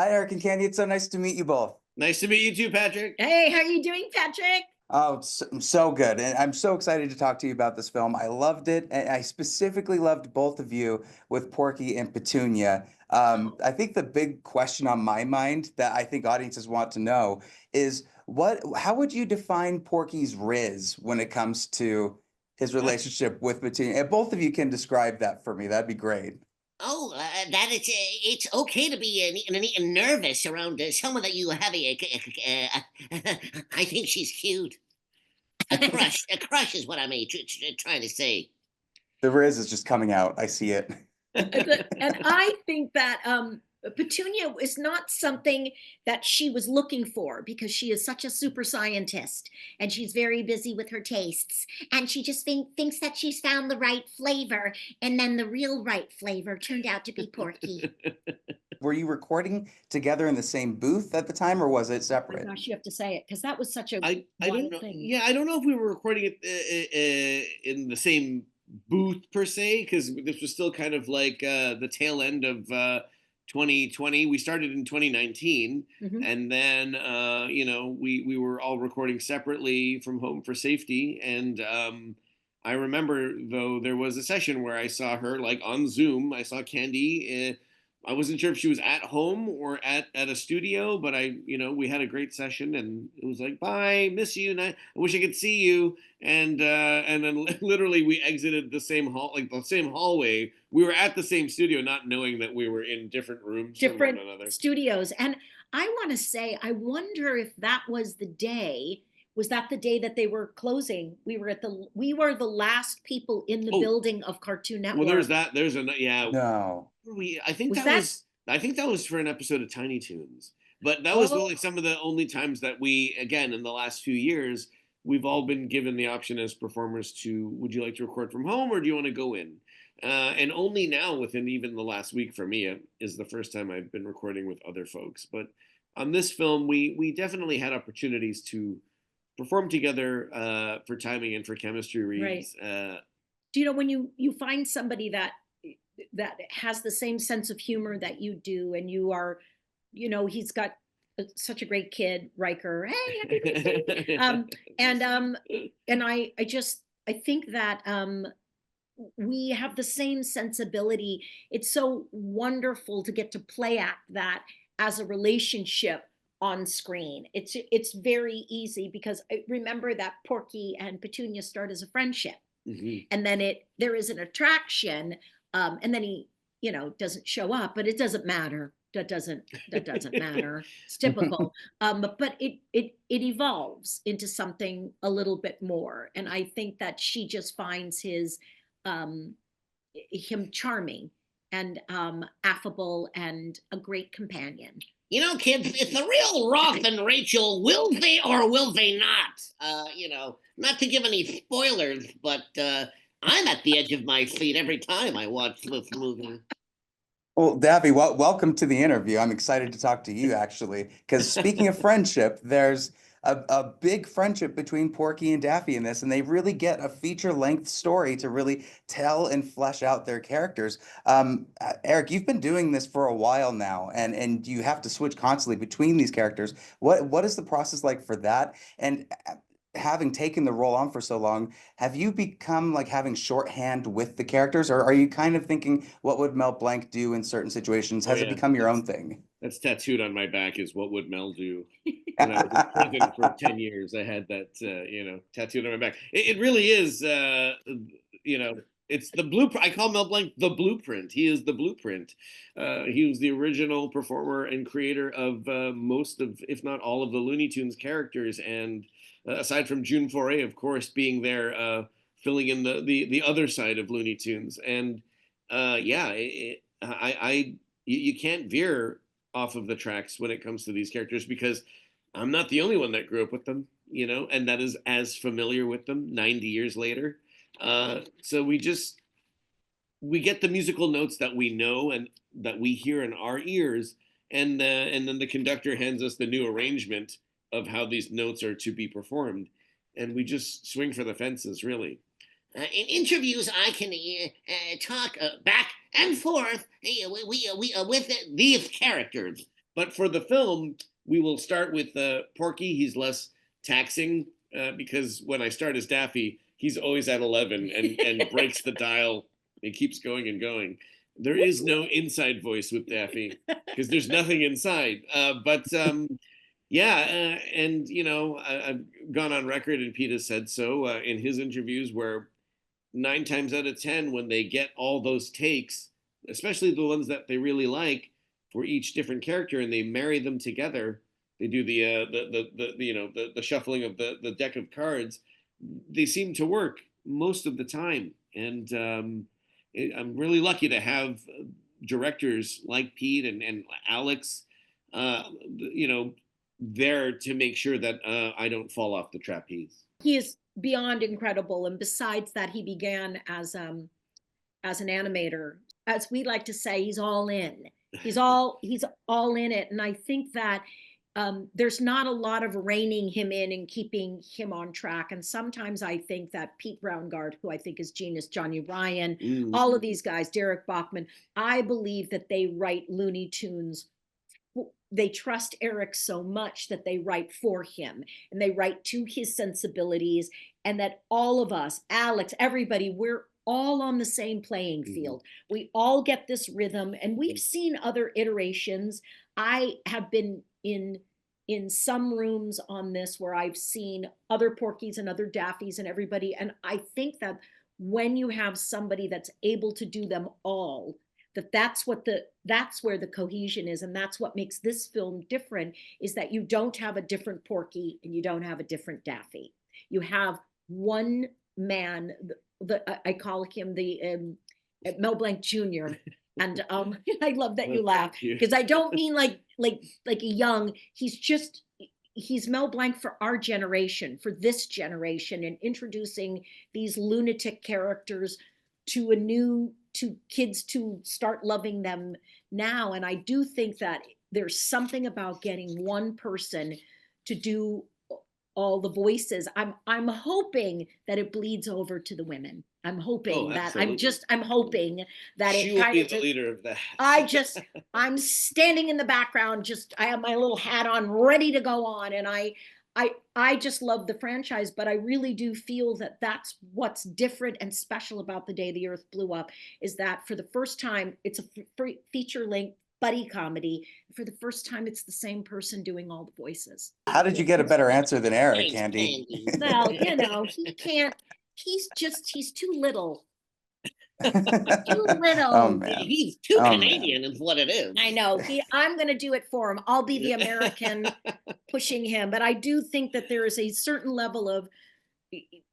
Hi, Eric and Candy. It's so nice to meet you both. Nice to meet you too, Patrick. Hey, how are you doing, Patrick? Oh, it's so good. And I'm so excited to talk to you about this film. I loved it. And I specifically loved both of you with Porky and Petunia. Oh, I think the big question on my mind that I think audiences want to know is how would you define Porky's riz when it comes to his relationship with Petunia? If both of you can describe that for me, that'd be great. That it's okay to be nervous around someone that you have I think she's cute. A crush is what I'm trying to say. The riz is just coming out. I see it. and I think that Petunia is not something that she was looking for because she is such a super scientist and she's very busy with her tastes. And she just thinks that she's found the right flavor. And then the real right flavor turned out to be Porky. Were you recording together in the same booth at the time, or was it Oh my separate? gosh, you have to say it because that was such a I don't wild know. thing. Yeah, I don't know if we were recording it in the same booth per se, because this was still kind of like the tail end of 2020. We started in 2019, Mhm. and then we were all recording separately from home for safety. And I remember though there was a session where I saw her like on Zoom. I saw Candy. I wasn't sure if she was at home or at a studio, but we had a great session, and it was like, bye, miss you, and I wish I could see you. And then literally we exited the same hallway. We were at the same studio, not knowing that we were in different rooms from one Different another. studios. And I want to say, I wonder if that was the day. Was that the day that they were closing? We were the last people in the Oh, building of Cartoon well, there's Network. that. There's a yeah. No. I think Was that that? was for an episode of Tiny Toons. But that was Oh, really some of the only times that we, again, in the last few years, we've all been given the option as performers to, would you like to record from home or do you want to go in? And only now, within even the last week for me, is the first time I've been recording with other folks. But on this film, we definitely had opportunities to perform together for timing and for chemistry right. reads. Do you know when you find somebody that has the same sense of humor that you do, and you are, he's got such a great kid, Riker. Hey, happy birthday. And I think that we have the same sensibility. It's so wonderful to get to play act that as a relationship on screen. It's very easy because I remember that Porky and Petunia start as a friendship, Mhm. and then there is an attraction, and then he doesn't show up, but it doesn't matter. That doesn't matter. It's typical. But it evolves into something a little bit more, and I think that she just finds um him charming and affable and a great companion. Kids, it's the real Roth and Rachel. Will they or will they not? Not to give any spoilers, but I'm at the edge of my seat every time I watch this movie. Well, Davi, welcome to the interview. I'm excited to talk to you actually, because speaking of friendship, there's a big friendship between Porky and Daffy in this, and they really get a feature-length story to really tell and flesh out their characters. Eric, you've been doing this for a while now, and you have to switch constantly between these characters. What is the process like for that? And having taken the role on for so long, have you become like having shorthand with the characters, or are you kind of thinking, what would Mel Blanc do in certain situations? Oh Has it yeah, become your own thing? that's tattooed on my back. Is what would Mel do? When I was in prison for 10 years, I had that tattooed on my back. It really is. It's the blueprint. I call Mel Blanc the blueprint. He is the blueprint. He was the original performer and creator of most of, if not all, of the Looney Tunes characters, and aside from June Foray, of course, being there, filling in the other side of Looney Tunes. And yeah, you can't veer off of the tracks when it comes to these characters, because I'm not the only one that grew up with them, and that is as familiar with them 90 years later. So we get the musical notes that we know and that we hear in our ears, and then the conductor hands us the new arrangement of how these notes are to be performed, and we just swing for the fences, really. In interviews, I can talk back and forth with these characters. But for the film, we will start with Porky. He's less taxing because when I start as Daffy, he's always at 11 and breaks the dial and keeps going and going. There is no inside voice with Daffy because there's nothing inside. Yeah, and I've gone on record, and Pete has said so in his interviews, where 9 times out of 10, when they get all those takes, especially the ones that they really like for each different character, and they marry them together, they do the shuffling of the deck of cards. They seem to work most of the time, and I'm really lucky to have directors like Pete and Alex, there to make sure that I don't fall off the trapeze. He is beyond incredible, and besides that, he began as an animator. As we like to say, he's all in. He's all in it, and I think that there's not a lot of reining him in and keeping him on track. And sometimes I think that Pete Brownguard, who I think is genius, Johnny Ryan, all of these guys, Derek Bachman, I believe that they write Looney Tunes. They trust Eric so much that they write for him, and they write to his sensibilities, and that all of us, Alex, everybody, we're all on the same playing field. We all get this rhythm, and we've seen other iterations. I have been in some rooms on this where I've seen other Porkies and other Daffies and everybody, and I think that when you have somebody that's able to do them all, that's where the cohesion is, and that's what makes this film different, is that you don't have a different Porky and you don't have a different Daffy. You have one man. I call him the Mel Blanc Jr. And I love that you laugh, because I don't mean like a young. He's Mel Blanc for our generation, for this generation, and introducing these lunatic characters to kids to start loving them now. And I do think that there's something about getting one person to do all the voices. I'm hoping that it bleeds over to the women. I'm hoping that I'm hoping that she will be the leader of that. I'm standing in the background, I have my little hat on, ready to go on, and I just love the franchise, but I really do feel that that's what's different and special about The Day the Earth Blew Up, is that for the first time, it's a feature-length buddy comedy. For the first time, it's the same person doing all the voices. How did you get a better answer than Eric, Candi? Well, he can't. He's too little. Too little. Oh, man. He's too Canadian, is what it is. I know. I'm going to do it for him. I'll be the American pushing him. But I do think that there is a certain level of,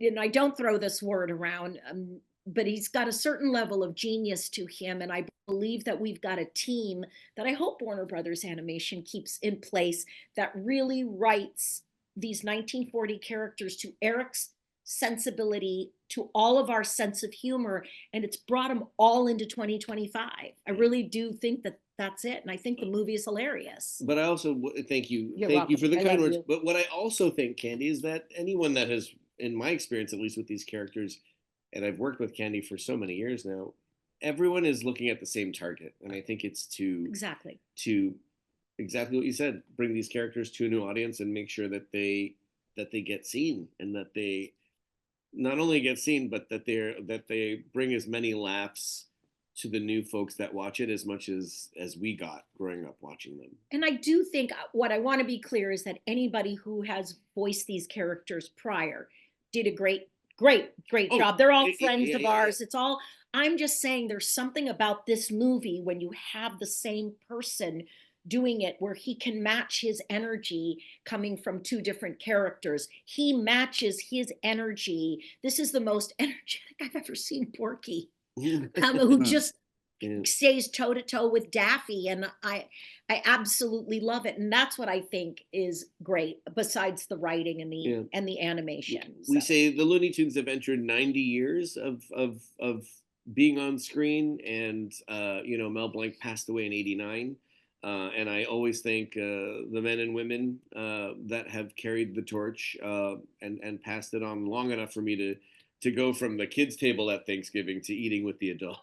and I don't throw this word around, but he's got a certain level of genius to him. And I believe that we've got a team that I hope Warner Brothers Animation keeps in place that really writes these 1940 characters to Eric's sensibility, to all of our sense of humor, and it's brought them all into 2025. I really do think that that's it, and I think the movie is hilarious. But I also thank you welcome. For the kind words. You. But what I also think, Candi, is that anyone that has, in my experience at least with these characters, and I've worked with Candi for so many years now, everyone is looking at the same target, and I think it's to exactly what you said, bring these characters to a new audience and make sure that they get seen, and that they not only get seen, but that they bring as many laughs to the new folks that watch it as much as we got growing up watching them. And I do think what I want to be clear is that anybody who has voiced these characters prior did a great job. They're all friends of ours. It's all, I'm just saying there's something about this movie when you have the same person doing it where he can match his energy coming from two different characters. He matches his energy. This is the most energetic I've ever seen Porky, who just stays toe to toe with Daffy. And I absolutely love it. And that's what I think is great, besides the writing and the animation. We say the Looney Tunes have entered 90 years of being on screen, and Mel Blanc passed away in '89. And I always thank the men and women that have carried the torch and passed it on long enough for me to go from the kids' table at Thanksgiving to eating with the adults.